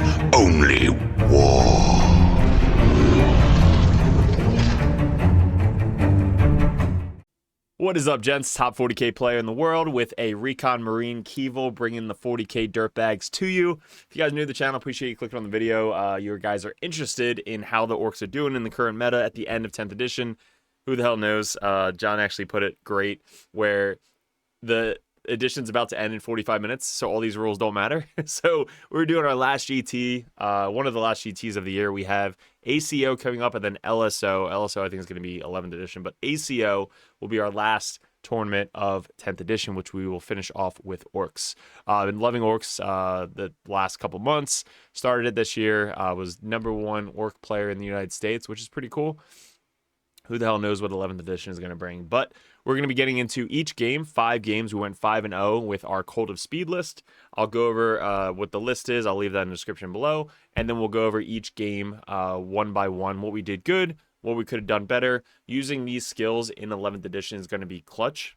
is only war. What is up, gents? Top 40k player in the world with a Recon Marine Keevil, bringing the 40k Dirtbags to you. If you guys are new to the channel, appreciate you clicking on the video. You guys are interested in how the Orks are doing in the current meta at the end of 10th edition. Who the hell knows? John actually put it great, where the edition's about to end in 45 minutes, so all these rules don't matter. So we're doing our last GT, one of the last GTs of the year. We have ACO coming up, and then LSO. LSO I think is going to be 11th edition, but ACO will be our last tournament of 10th edition, which we will finish off with Orks. I've been loving Orks the last couple months. Started it this year. Was #1 Ork player in the United States, which is pretty cool. Who the hell knows what 11th edition is going to bring? But we're going to be getting into each game, 5 games. We went 5-0 with our Kult of Speed list. I'll go over what the list is. I'll leave that in the description below. And then we'll go over each game one by one, what we did good, what we could have done better. Using these skills in 11th edition is going to be clutch.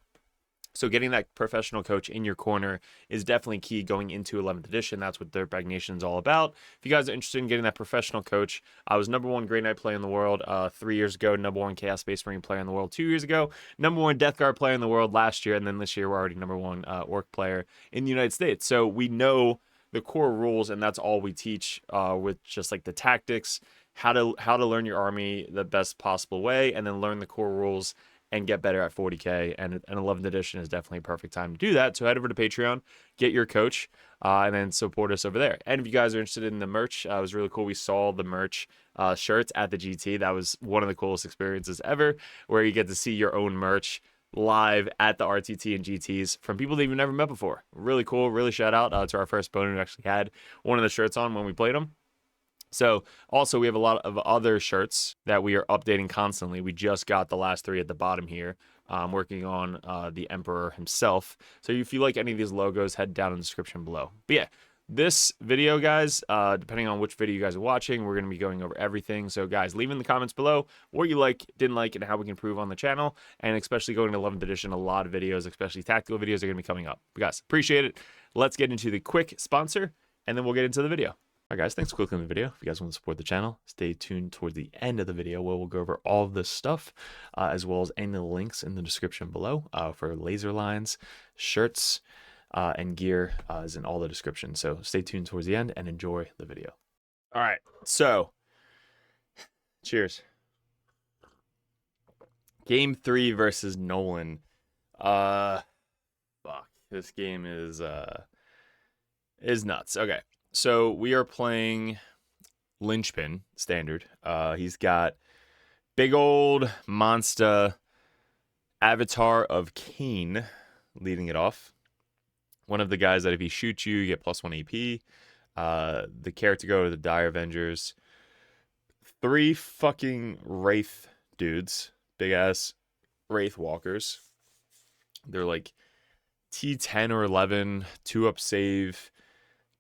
So getting that professional coach in your corner is definitely key going into 11th edition. That's what Dirtbag Nation is all about. If you guys are interested in getting that professional coach, I was #1 Grey Knight player in the world 3 years ago, #1 Chaos Space Marine player in the world 2 years ago, #1 Death Guard player in the world last year, and then this year we're already #1 Ork player in the United States. So we know the core rules, and that's all we teach with just like the tactics, how to learn your army the best possible way, and then learn the core rules and get better at 40k, and 11th edition is definitely a perfect time to do that. So head over to Patreon, get your coach, and then support us over there. And if you guys are interested in the merch, it was really cool. We saw the merch shirts at the GT. That was one of the coolest experiences ever, where you get to see your own merch live at the RTT and GTs from people that you've never met before. Really cool. Really shout out to our first opponent who actually had one of the shirts on when we played them. So also we have a lot of other shirts that we are updating constantly. We just got the last 3 at the bottom here. Working on the Emperor himself. So if you like any of these logos, head down in the description below. But yeah, this video, guys, depending on which video you guys are watching, we're going to be going over everything. So guys, leave in the comments below what you like, didn't like, and how we can improve on the channel. And especially going to 11th edition, a lot of videos, especially tactical videos, are going to be coming up. But guys, appreciate it. Let's get into the quick sponsor, and then we'll get into the video. All right, guys, thanks for clicking on the video. If you guys want to support the channel, stay tuned towards the end of the video where we'll go over all of this stuff, as well as any links in the description below for laser lines, shirts, and gear is in all the description. So stay tuned towards the end and enjoy the video. All right, so cheers. Game 3 versus Nolan. Fuck, this game is nuts. Okay. So we are playing Linchpin standard. He's got big old monster Avatar of Cain leading it off. One of the guys that if he shoots you, you get +1 AP. The character go to the Dire Avengers. 3 fucking Wraith dudes. Big ass Wraith walkers. They're like T10 or 11, 2-up save.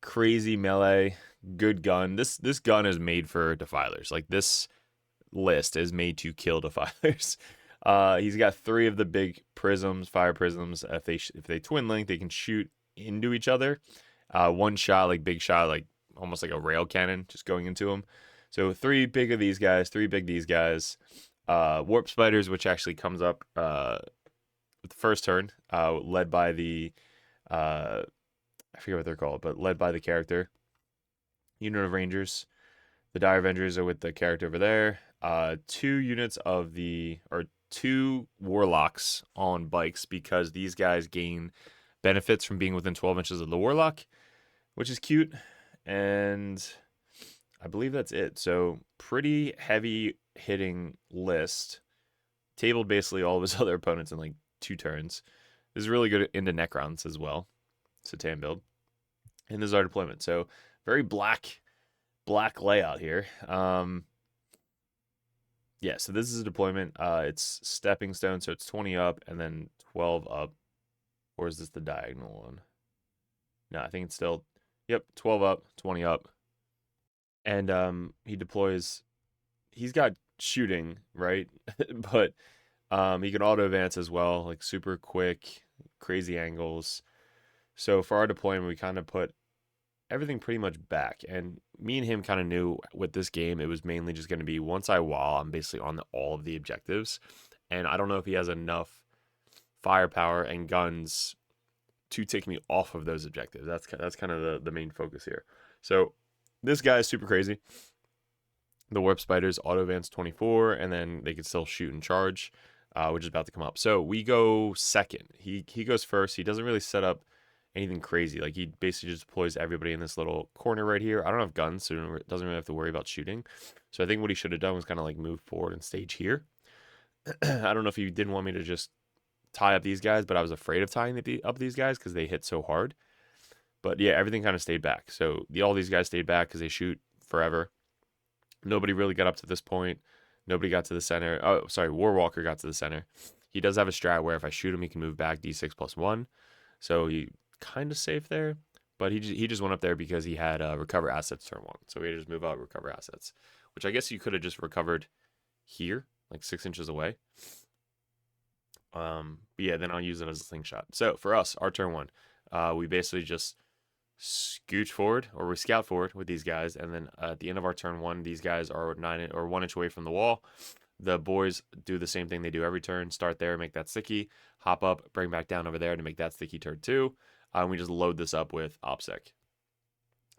Crazy melee, good gun. This gun is made for defilers. Like, this list is made to kill defilers. He's got 3 of the big prisms, fire prisms. If they twin link, they can shoot into each other. One shot, like big shot, like almost like a rail cannon, just going into them. So 3 big of these guys, 3 big these guys. Warp spiders, which actually comes up with the first turn, led by the I forget what they're called, but led by the character. Unit of Rangers. The Dire Avengers are with the character over there. 2 units of or 2 Warlocks on bikes, because these guys gain benefits from being within 12 inches of the Warlock, which is cute. And I believe that's it. So pretty heavy hitting list. Tabled basically all of his other opponents in like 2 turns. This is really good into Necrons as well. Satan build. And this is our deployment. So very black layout here. Yeah, so this is a deployment. It's stepping stone, so it's 20 up and then 12 up. Or is this the diagonal one? No, I think it's still, yep, 12 up, 20 up. And he deploys, he's got shooting, right? But he can auto advance as well, like super quick, crazy angles. So for our deployment, we kind of put everything pretty much back. And me and him kind of knew with this game, it was mainly just going to be once I wall, I'm basically on all of the objectives. And I don't know if he has enough firepower and guns to take me off of those objectives. That's kind of the main focus here. So this guy is super crazy. The warp spiders auto advance 24, and then they can still shoot and charge, which is about to come up. So we go second. He goes first. He doesn't really set up anything crazy. Like, he basically just deploys everybody in this little corner right here. I don't have guns, so it doesn't really have to worry about shooting. So I think what he should have done was kind of like move forward and stage here. I don't know if he didn't want me to just tie up these guys, but I was afraid of tying up these guys because they hit so hard. But yeah, everything kind of stayed back. So all these guys stayed back because they shoot forever. Nobody really got up to this point. Nobody got to the center. Oh, sorry, Warwalker got to the center. He does have a strat where if I shoot him, he can move back d6 plus 1. So he kind of safe there. But he just went up there because he had recover assets turn 1. So he had to just move out recover assets, which I guess you could have just recovered here, like 6 inches away. But yeah, then I'll use it as a slingshot. So for us, our turn 1, we basically just scooch forward, or we scout forward with these guys, and then at the end of our turn 1, these guys are 1 inch away from the wall. The boys do the same thing they do every turn. Start there, make that sticky, hop up, bring back down over there to make that sticky turn 2. And we just load this up with OPSEC.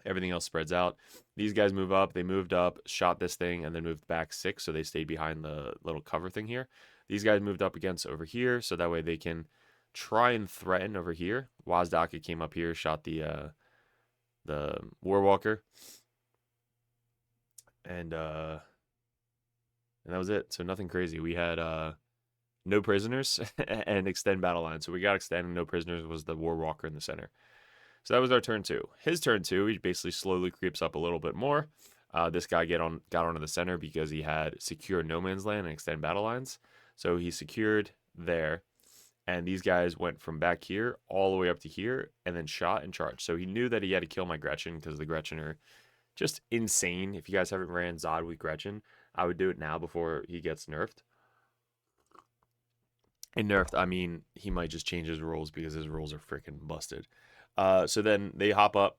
Everything else spreads out. These guys move up. They moved up, shot this thing, and then moved back 6, so they stayed behind the little cover thing here. These guys moved up against over here, so that way they can try and threaten over here. Wazdaka came up here, shot the Warwalker, and that was it. So nothing crazy. We had no prisoners and extend battle line. So we got extend and no prisoners was the Warwalker in the center. So that was our turn 2. His turn 2, he basically slowly creeps up a little bit more. This guy got onto the center because he had secure no man's land and extend battle lines. So he secured there. And these guys went from back here all the way up to here and then shot and charged. So he knew that he had to kill my Gretchen because the Gretchen are just insane. If you guys haven't ran Zod with Gretchen, I would do it now before he gets nerfed. And nerfed, I mean, he might just change his rules because his rules are freaking busted. So then they hop up.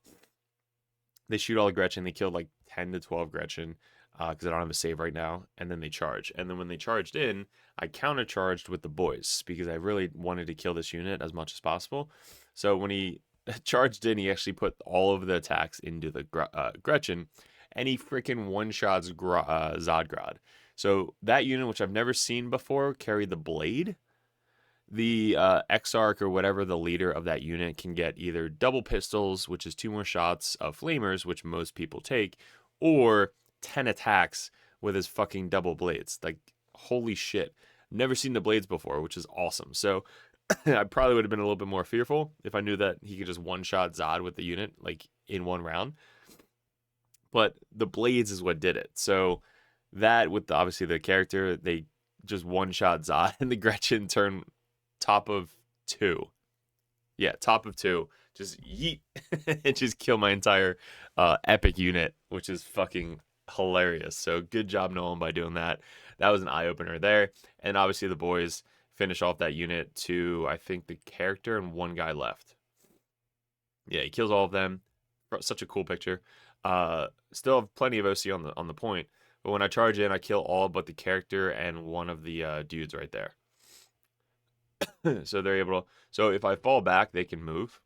They shoot all the Gretchen. They killed like 10 to 12 Gretchen because I don't have a save right now. And then they charge. And then when they charged in, I countercharged with the boys because I really wanted to kill this unit as much as possible. So when he charged in, he actually put all of the attacks into the Gretchen, and he freaking one-shots Zodgrod. So that unit, which I've never seen before, carried the blade. The Exarch or whatever the leader of that unit can get either double pistols, which is 2 more shots of flamers, which most people take, or 10 attacks with his fucking double blades. Like, holy shit. Never seen the blades before, which is awesome. So I probably would have been a little bit more fearful if I knew that he could just one-shot Zod with the unit, like, in one round. But the blades is what did it. So that, with obviously the character, they just one-shot Zod, and the Gretchen turned top of 2. Yeah, top of 2. Just yeet and just kill my entire epic unit, which is fucking hilarious. So good job, Nolan, by doing that. That was an eye-opener there. And obviously the boys finish off that unit to, I think, the character and 1 guy left. Yeah, he kills all of them. Such a cool picture. Still have plenty of OC on the point, but when I charge in, I kill all but the character and 1 of the dudes right there. So they're able to, so if I fall back, they can move.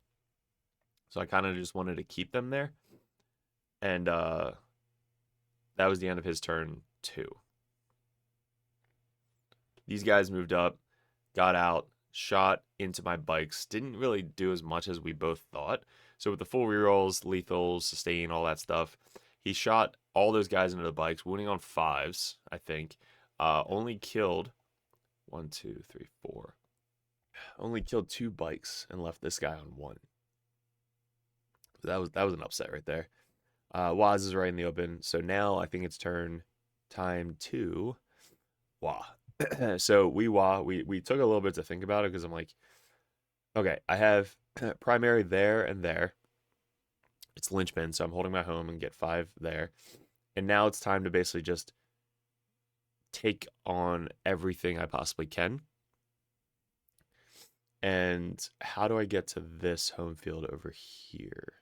So I kind of just wanted to keep them there. And that was the end of his turn 2. These guys moved up, got out, shot into my bikes. Didn't really do as much as we both thought. So with the full rerolls, lethals, sustain, all that stuff, he shot all those guys into the bikes, wounding on 5s, I think. Only killed 1, 2, 3, 4. Only killed 2 bikes and left this guy on 1. So that was an upset right there. Waz is right in the open. So now I think it's turn time to Wah. So we took a little bit to think about it because I'm like, okay, I have primary there and there. It's linchpin, so I'm holding my home and get 5 there. And now it's time to basically just take on everything I possibly can. And how do I get to this home field over here?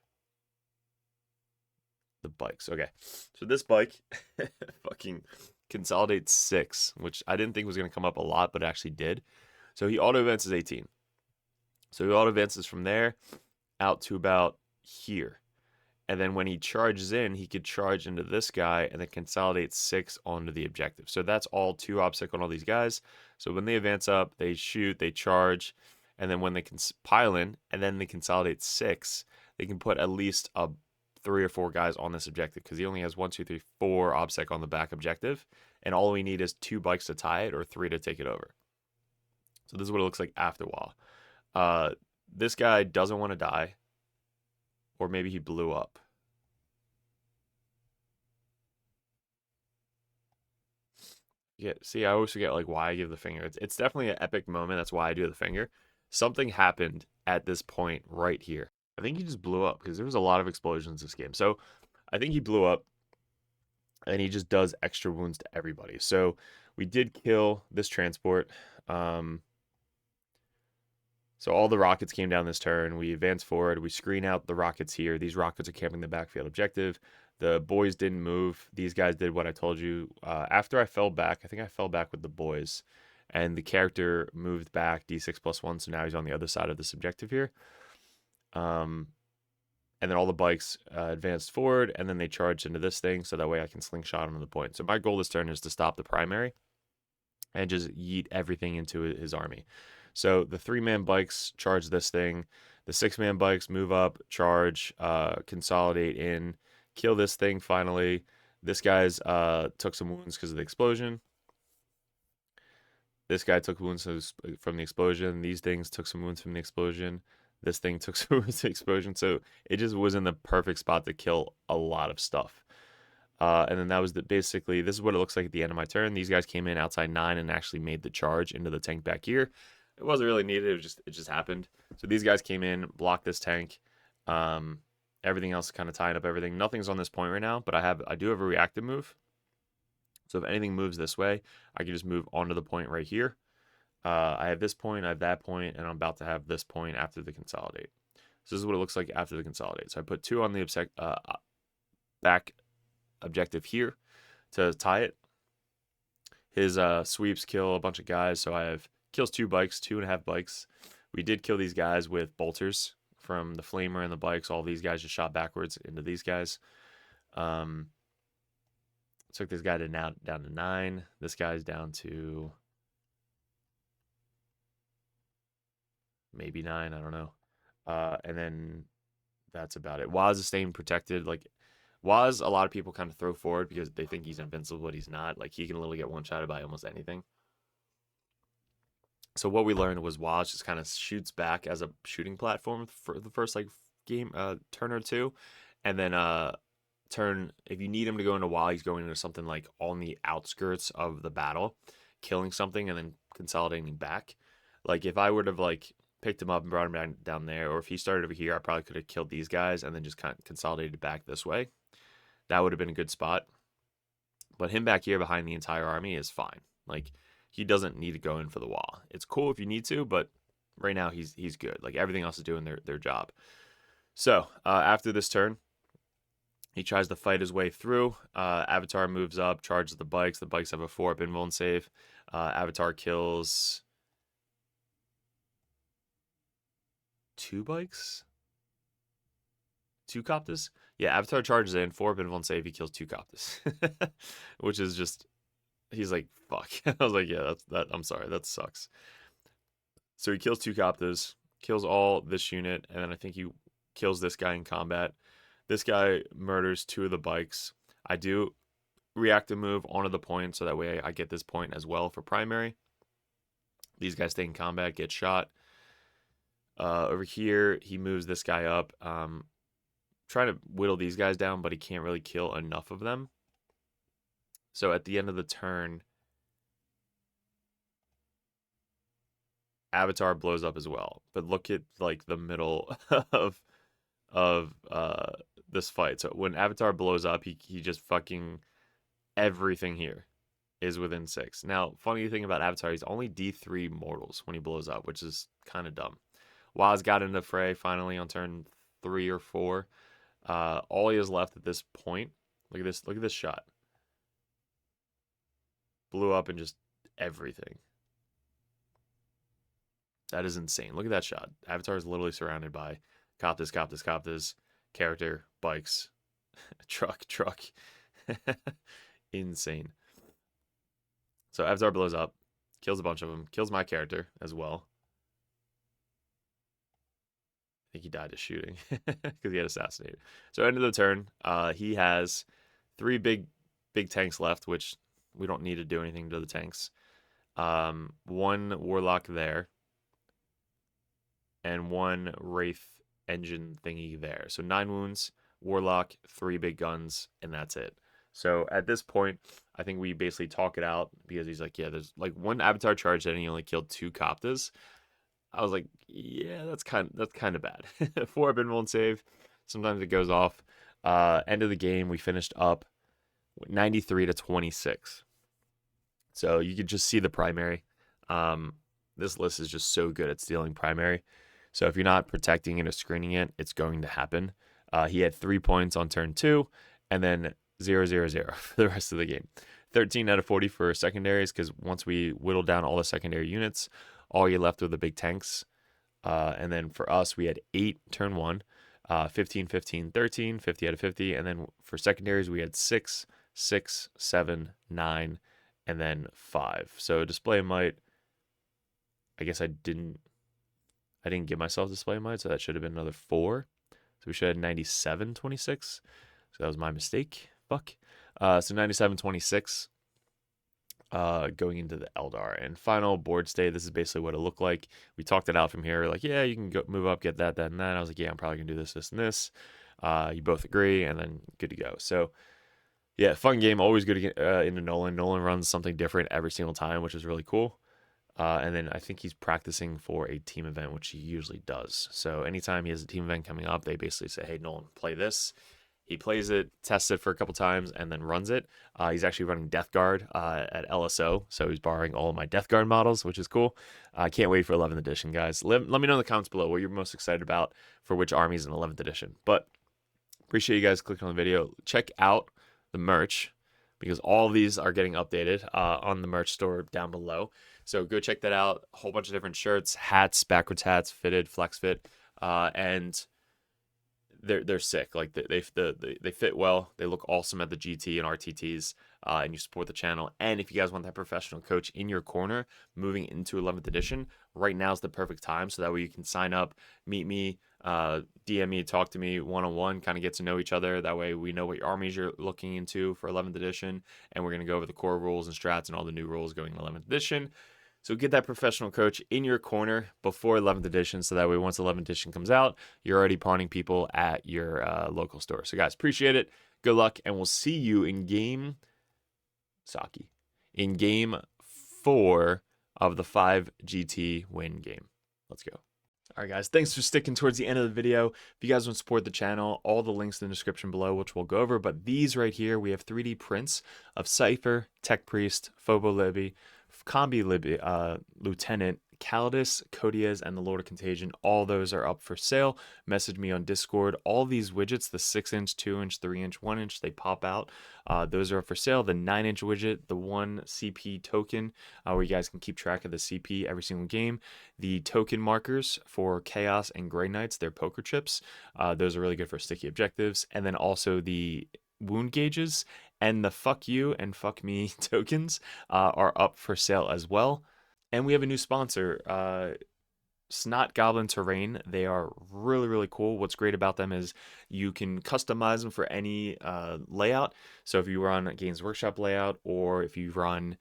the bikes. Okay, so this bike fucking consolidates 6, which I didn't think was going to come up a lot, but it actually did. So he auto advances 18. So he auto advances from there out to about here. And then when he charges in, he could charge into this guy and then consolidate 6 onto the objective. So that's all 2 obstacle on all these guys. So when they advance up, they shoot, they charge, and then when they can pile in and then they consolidate 6, they can put at least 3 or 4 guys on this objective because he only has 1, 2, 3, 4 obsec on the back objective, and all we need is 2 bikes to tie it or 3 to take it over. So this is what it looks like after a while. This guy doesn't want to die, or maybe he blew up. Yeah, see, I always forget like why I give the finger. It's definitely an epic moment. That's why I do the finger. Something happened at this point right here. I think he just blew up because there was a lot of explosions this game. So I think he blew up and he just does extra wounds to everybody. So we did kill this transport. So all the rockets came down this turn. We advance forward. We screen out the rockets here. These rockets are camping the backfield objective. The boys didn't move. These guys did what I told you. After I fell back, I think I fell back with the boys. And the character moved back D6+1. So now he's on the other side of this objective here. And then all the bikes advanced forward. And then they charged into this thing. So that way I can slingshot him to the point. So my goal this turn is to stop the primary. And just yeet everything into his army. So the 3-man bikes charge this thing. The 6-man bikes move up, charge, consolidate in, kill this thing finally. This guy's took some wounds because of the explosion. This guy took wounds from the explosion. These things took some wounds from the explosion. This thing took some wounds from the explosion. So it just was in the perfect spot to kill a lot of stuff. And then that was basically, this is what it looks like at the end of my turn. These guys came in outside 9 and actually made the charge into the tank back here. It wasn't really needed. It just happened. So these guys came in, blocked this tank. Everything else kind of tied up everything. Nothing's on this point right now, but I do have a reactive move. So if anything moves this way, I can just move onto the point right here. I have this point, I have that point, and I'm about to have this point after the consolidate. So this is what it looks like after the consolidate. So I put 2 on the back objective here to tie it. His sweeps kill a bunch of guys, so I have kills 2 bikes, 2.5 bikes. We did kill these guys with bolters from the flamer and the bikes. All these guys just shot backwards into these guys. Took this guy down to 9. This guy's down to maybe 9. I don't know. And then that's about it. Waz is staying protected. Like Waz, a lot of people kind of throw forward because they think he's invincible, but he's not. Like he can literally get one-shotted by almost anything. So what we learned was Waz just kind of shoots back as a shooting platform for the first like turn or 2, and then turn if you need him to go into while he's going into something like on the outskirts of the battle, killing something and then consolidating back. Like if I would have like picked him up and brought him down there, or if he started over here, I probably could have killed these guys and then just kind of consolidated back this way. That would have been a good spot. But him back here behind the entire army is fine. Like he doesn't need to go in for the wall. It's cool if you need to, but right now he's good. Like everything else is doing their job. So after this turn, he tries to fight his way through. Avatar moves up, charges the bikes. The bikes have a 4-up invuln save. Avatar kills 2 bikes? 2 Coptas? Yeah, Avatar charges in, 4-up invuln save. He kills 2 Coptas. Which is just... He's like, fuck. I was like, yeah, I'm sorry, that sucks. So he kills 2 Coptas, kills all this unit, and then I think he kills this guy in combat. This guy murders 2 of the bikes. I do reactive move onto the point, so that way I get this point as well for primary. These guys stay in combat, get shot. Over here, he moves this guy up. Trying to whittle these guys down, but he can't really kill enough of them. So at the end of the turn, Avatar blows up as well. But look at like the middle of this fight. So when Avatar blows up, he just fucking everything here is within 6. Now, funny thing about Avatar, he's only D3 mortals when he blows up, which is kind of dumb. Waz got into fray finally on turn 3 or 4. All he has left at this point, look at this shot. Blew up and just everything. That is insane. Look at that shot. Avatar is literally surrounded by Coptas, character, bikes, truck. Insane. So Avatar blows up, kills a bunch of them, kills my character as well. I think he died of shooting because he had assassinated. So end of the turn, he has 3 big tanks left, which we don't need to do anything to the tanks. 1 Warlock there, and 1 Wraith engine thingy there. So 9 wounds, Warlock, 3 big guns, and that's it. So at this point, I think we basically talk it out because he's like, yeah, there's like 1 Avatar charge that he only killed 2 Coptas. I was like, yeah, that's kind of bad. 4 bin won't save. Sometimes it goes off. End of the game, we finished up 93 to 26. So you could just see the primary. This list is just so good at stealing primary. So if you're not protecting it or screening it, it's going to happen. He had 3 points on turn 2, and then 0-0-0 for the rest of the game. 13 out of 40 for secondaries, because once we whittled down all the secondary units, all you left were the big tanks. And then for us, we had 8 turn 1, 15, 15, 13, 50 out of 50. And then for secondaries, we had 6, 6, 7, 9, and then 5. So display might, I guess I didn't give myself display might, so that should have been another 4. So we should have 97, 26. So that was my mistake. Fuck. So 97, 26. Going into the Eldar and final board state. This is basically what it looked like. We talked it out from here. Like, yeah, you can go move up, get that, and that. I was like, yeah, I'm probably gonna do this, and this. You both agree, and then good to go. So, yeah, fun game. Always good to get into Nolan. Nolan runs something different every single time, which is really cool. And then I think he's practicing for a team event, which he usually does. So anytime he has a team event coming up, they basically say, hey, Nolan, play this. He plays it, tests it for a couple times, and then runs it. He's actually running Death Guard at LSO, so he's borrowing all of my Death Guard models, which is cool. I can't wait for 11th edition, guys. Let me know in the comments below what you're most excited about for which armies in 11th edition. But appreciate you guys clicking on the video. Check out the merch, because all of these are getting updated on the merch store down below. So go check that out. A whole bunch of different shirts, hats, backwards hats, fitted, flex fit, and they're sick. Like they fit well. They look awesome at the GT and RTTs, and you support the channel. And if you guys want that professional coach in your corner moving into 11th edition, right now is the perfect time. So that way you can sign up, meet me, DM me, talk to me one-on-one, kind of get to know each other. That way we know what your armies you're looking into for 11th edition, and we're going to go over the core rules and strats and all the new rules going in 11th edition. So get that professional coach in your corner before 11th edition, so that way once 11th edition comes out, you're already pawning people at your local store. So guys, appreciate it. Good luck, and we'll see you in game 4 of the 5 GT win game. Let's go. All right, guys, thanks for sticking towards the end of the video. If you guys want to support the channel, all the links in the description below, which we'll go over. But these right here, we have 3D prints of Cypher, Tech Priest, Phobo Libby, Combi Libby, Lieutenant, Calidus, Codiez, and the Lord of Contagion. All those are up for sale. Message me on Discord. All these widgets, the 6-inch, 2-inch, 3-inch, 1-inch, they pop out. Those are up for sale. The 9-inch widget, the 1 CP token, where you guys can keep track of the CP every single game. The token markers for Chaos and Grey Knights, they're poker chips. Those are really good for sticky objectives. And then also the wound gauges and the fuck you and fuck me tokens are up for sale as well. And we have a new sponsor, Snot Goblin Terrain. They are really, really cool. What's great about them is you can customize them for any layout. So if you run a Games Workshop layout, or if you run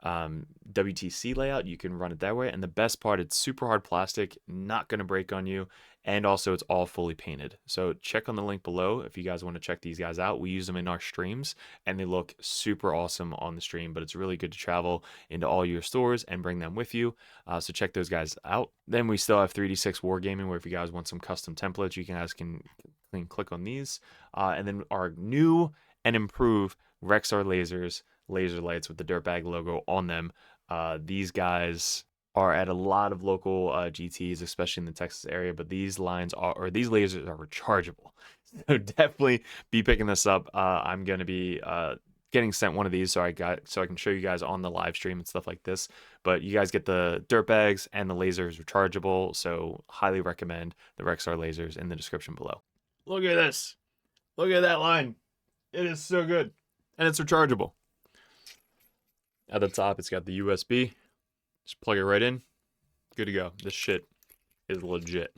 WTC layout, you can run it that way. And the best part, it's super hard plastic, not going to break on you, and also it's all fully painted. So check on the link below if you guys want to check these guys out. We use them in our streams and they look super awesome on the stream, but it's really good to travel into all your stores and bring them with you. So check those guys out. Then we still have 3D6 Wargaming, where if you guys want some custom templates, you guys can click on these. And then our new and improved Rexar lasers, laser lights with the Dirtbag logo on them. These guys are at a lot of local GTs, especially in the Texas area, but these lines are, or these lasers are rechargeable. So definitely be picking this up. I'm going to be getting sent one of these so I can show you guys on the live stream and stuff like this. But you guys get the Dirtbags and the lasers rechargeable, so highly recommend the Rexar lasers in the description below. Look at this. Look at that line. It is so good. And it's rechargeable. At the top, it's got the USB. Just plug it right in. Good to go. This shit is legit.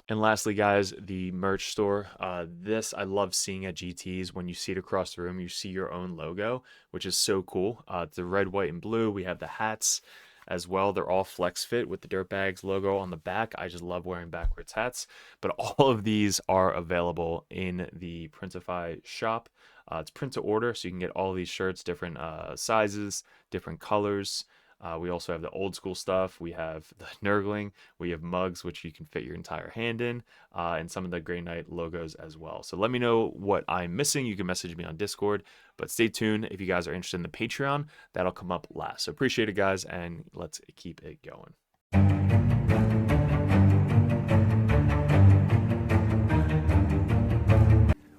And lastly, guys, the merch store. This I love seeing at GTs. When you see it across the room, you see your own logo, which is so cool. It's the red, white, and blue. We have the hats as well. They're all flex fit with the Dirtbags logo on the back. I just love wearing backwards hats. But all of these are available in the Printify shop. It's print to order, so you can get all these shirts, different sizes, different colors. We also have the old school stuff. We have the Nurgling. We have mugs, which you can fit your entire hand in, and some of the Grey Knight logos as well. So let me know what I'm missing. You can message me on Discord, but stay tuned if you guys are interested in the Patreon. That'll come up last. So appreciate it, guys, and let's keep it going.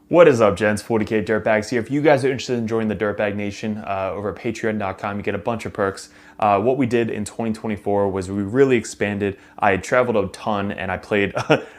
What is up, gents? 40k Dirtbags here. If you guys are interested in joining the Dirtbag Nation over at patreon.com, you get a bunch of perks. What we did in 2024 was we really expanded. I had traveled a ton and I played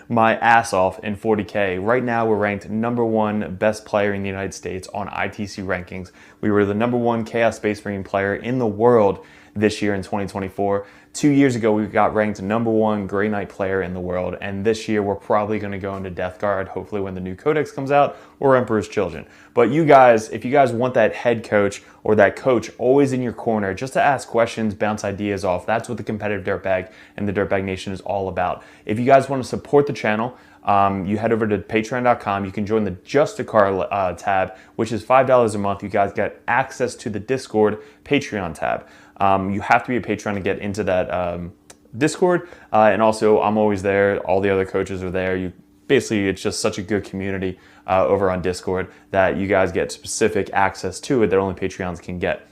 my ass off in 40k. Right now, we're ranked #1 best player in the United States on ITC rankings. We were the #1 Chaos Space Marine player in the world this year in 2024. 2 years ago, we got ranked #1 Grey Knight player in the world, and this year we're probably going to go into Death Guard, hopefully when the new Codex comes out, or Emperor's Children. But you guys, if you guys want that head coach or that coach always in your corner, just to ask questions, bounce ideas off, that's what the competitive Dirtbag and the Dirtbag Nation is all about. If you guys want to support the channel, you head over to patreon.com. You can join the Just a Car tab, which is $5 a month. You guys get access to the Discord Patreon tab. You have to be a patron to get into that Discord, and also I'm always there. All the other coaches are there. Basically, it's just such a good community over on Discord that you guys get specific access to it that only Patreons can get.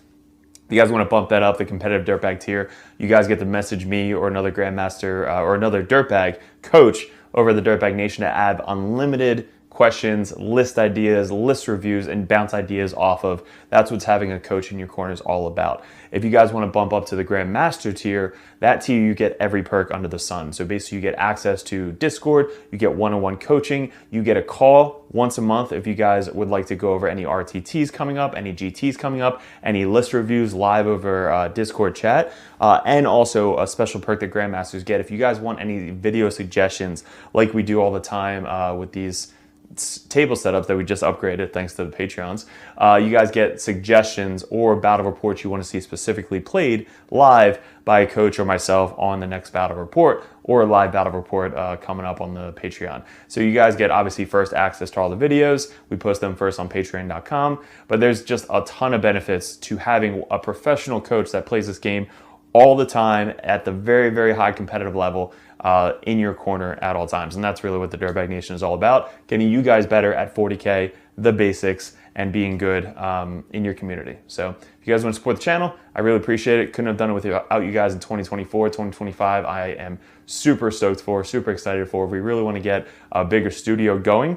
If you guys want to bump that up, the competitive Dirtbag tier, you guys get to message me or another Grandmaster or another Dirtbag coach over the Dirtbag Nation to add unlimited questions, list ideas, list reviews, and bounce ideas off of. That's what having a coach in your corner is all about. If you guys want to bump up to the Grandmaster tier, that tier you get every perk under the sun. So basically you get access to Discord, you get one-on-one coaching, you get a call once a month if you guys would like to go over any RTTs coming up, any GTs coming up, any list reviews live over Discord chat, and also a special perk that Grandmasters get if you guys want any video suggestions like we do all the time with these table setups that we just upgraded thanks to the Patreons. You guys get suggestions or battle reports you want to see specifically played live by a coach or myself on the next battle report, or a live battle report coming up on the Patreon. So you guys get obviously first access to all the videos. We post them first on patreon.com, but there's just a ton of benefits to having a professional coach that plays this game all the time at the very, very high competitive level in your corner at all times. And that's really what the Dirtbag Nation is all about, getting you guys better at 40K, the basics, and being good in your community. So if you guys want to support the channel, I really appreciate it. Couldn't have done it without you guys in 2024, 2025. I am super stoked for, super excited for. If we really want to get a bigger studio going,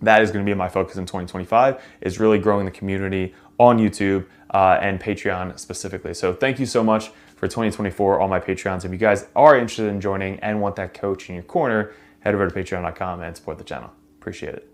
that is going to be my focus in 2025, is really growing the community on YouTube and Patreon specifically. So thank you so much for 2024, all my Patreons. If you guys are interested in joining and want that coach in your corner, head over to patreon.com and support the channel. Appreciate it.